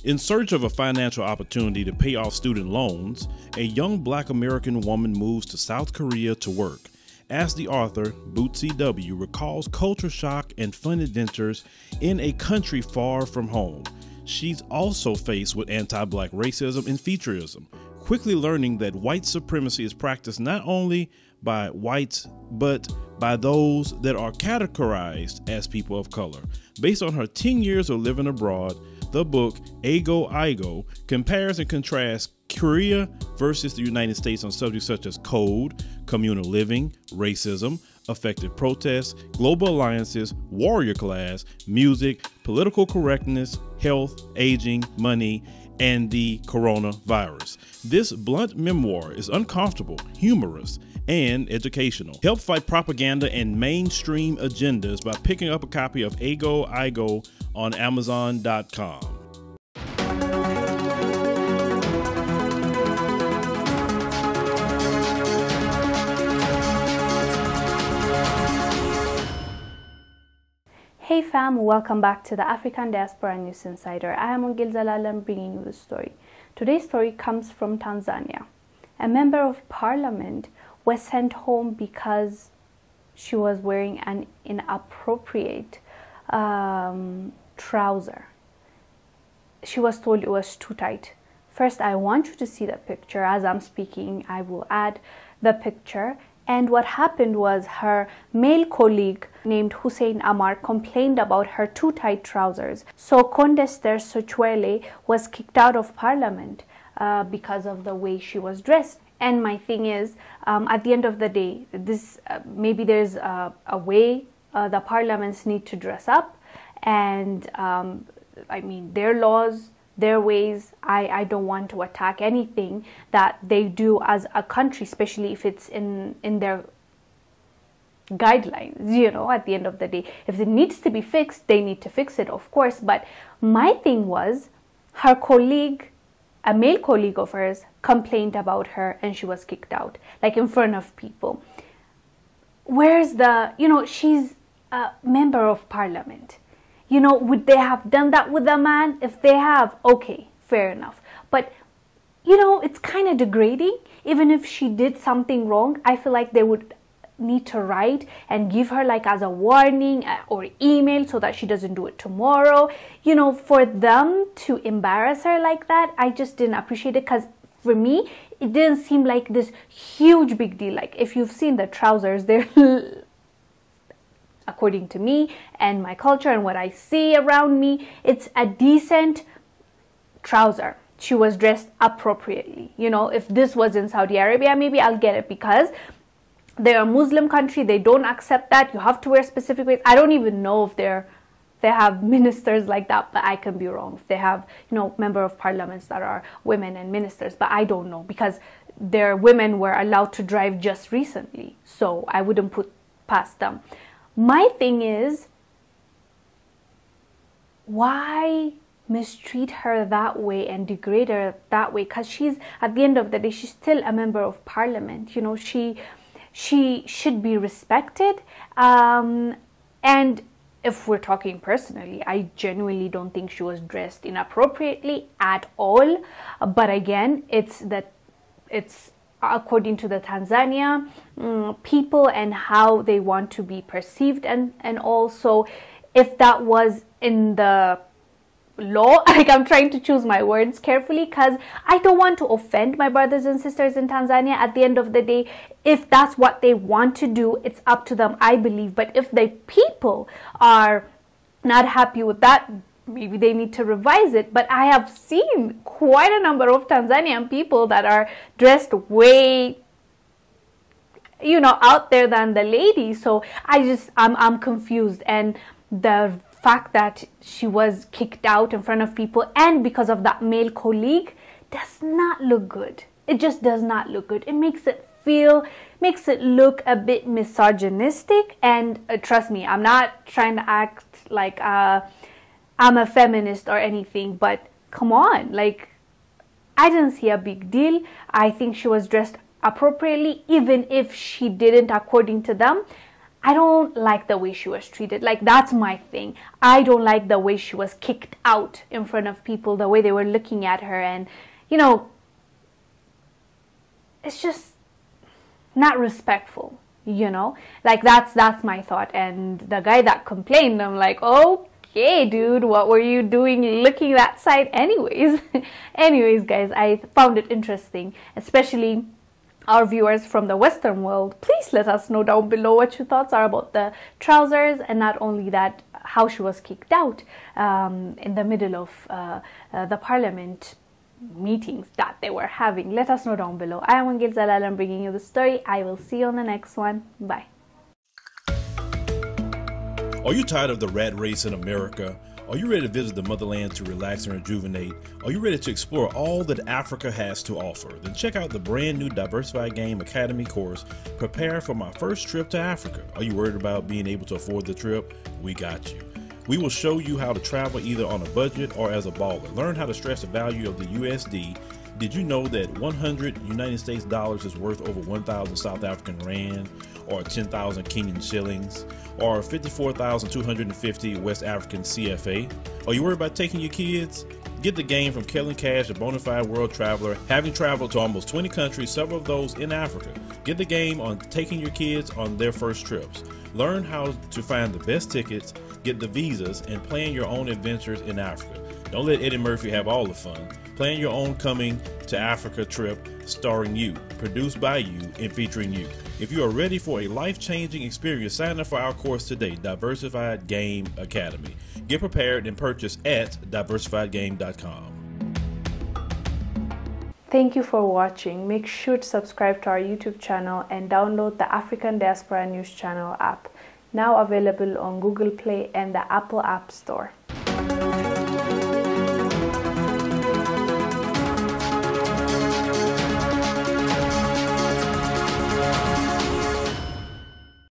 In search of a financial opportunity to pay off student loans, a young Black American woman moves to South Korea to work. As the author, Bootsy W. recalls culture shock and fun adventures in a country far from home, she's also faced with anti-Black racism and featureism, quickly learning that white supremacy is practiced not only by whites, but by those that are categorized as people of color. Based on her 10 years of living abroad, the book, Ago Igo, compares and contrasts Korea versus the United States on subjects such as code, communal living, racism, effective protests, global alliances, warrior class, music, political correctness, health, aging, money, and the coronavirus. This blunt memoir is uncomfortable, humorous, and educational. Help fight propaganda and mainstream agendas by picking up a copy of Ago Igo on Amazon.com. Hey fam, welcome back to the African Diaspora News Insider. I am Wongel Zelalem bringing you the story. Today's story comes from Tanzania. A member of parliament was sent home because she was wearing an inappropriate trouser. She was told it was too tight. First, I want you to see the picture. As I'm speaking, I will add the picture. And what happened was her male colleague named Hussein Amar complained about her too tight trousers. So Condester Sochwele was kicked out of parliament because of the way she was dressed. And my thing is, at the end of the day, this maybe there's a way the parliaments need to dress up. And I mean, their laws, their ways, I don't want to attack anything that they do as a country, especially if it's in their guidelines, you know, at the end of the day. If it needs to be fixed, they need to fix it, of course. But my thing was, her colleague, a male colleague of hers, complained about her and she was kicked out, like in front of people. Where's the, you know, she's a member of parliament. You know, would they have done that with a man? If they have, okay, fair enough. But, you know, it's kind of degrading. Even if she did something wrong, I feel like they would need to write and give her like as a warning or email so that she doesn't do it tomorrow. You know, for them to embarrass her like that, I just didn't appreciate it, because for me, it didn't seem like this huge big deal. Like if you've seen the trousers, they're according to me and my culture and what I see around me, it's a decent trouser. She was dressed appropriately. You know, if this was in Saudi Arabia, maybe I'll get it, because they're a Muslim country. They don't accept that. You have to wear specific ways. I don't even know if they have ministers like that, but I can be wrong. If they have, you know, member of parliaments that are women and ministers, but I don't know, because their women were allowed to drive just recently. So I wouldn't put past them. My thing is, why mistreat her that way and degrade her that way? Because she's, at the end of the day, she's still a member of parliament. You know, she should be respected. And if we're talking personally, I genuinely don't think she was dressed inappropriately at all. But again, it's according to the Tanzania people and how they want to be perceived, and also if that was in the law, like I'm trying to choose my words carefully, because I don't want to offend my brothers and sisters in Tanzania. At the end of the day, if that's what they want to do, it's up to them, I believe. But if the people are not happy with that, maybe they need to revise it. But I have seen quite a number of Tanzanian people that are dressed way, you know, out there than the lady. So I'm confused. And the fact that she was kicked out in front of people and because of that male colleague does not look good. It just does not look good. It makes it look a bit misogynistic. And trust me, I'm not trying to act like I'm a feminist or anything, but come on, like, I didn't see a big deal. I think she was dressed appropriately, even if she didn't according to them. I don't like the way she was treated. Like, that's my thing. I don't like the way she was kicked out in front of people, the way they were looking at her, and, you know, it's just not respectful, you know? Like, that's my thought. And the guy that complained, I'm like, okay, dude, what were you doing looking that side anyways? Anyways, guys, I found it interesting, especially our viewers from the Western world. Please let us know down below what your thoughts are about the trousers, and not only that, how she was kicked out in the middle of the parliament meetings that they were having. Let us know down below. I am Wongel Zelalem bringing you the story. I will see you on the next one. Bye. Are you tired of the rat race in America? Are you ready to visit the motherland to relax and rejuvenate? Are you ready to explore all that Africa has to offer? Then check out the brand new Diversified Game Academy course, Prepare for My First Trip to Africa. Are you worried about being able to afford the trip? We got you. We will show you how to travel either on a budget or as a baller. Learn how to stretch the value of the USD. Did you know that 100 United States dollars is worth over 1,000 South African rand, or 10,000 Kenyan shillings, or 54,250 West African CFA? Are you worried about taking your kids? Get the game from Kellen Cash, a bona fide world traveler, having traveled to almost 20 countries, several of those in Africa. Get the game on taking your kids on their first trips. Learn how to find the best tickets, get the visas, and plan your own adventures in Africa. Don't let Eddie Murphy have all the fun. Plan your own coming to Africa trip starring you, produced by you, and featuring you. If you are ready for a life-changing experience, sign up for our course today, Diversified Game Academy. Get prepared and purchase at diversifiedgame.com. Thank you for watching. Make sure to subscribe to our YouTube channel and download the African Diaspora News Channel app, now available on Google Play and the Apple App Store.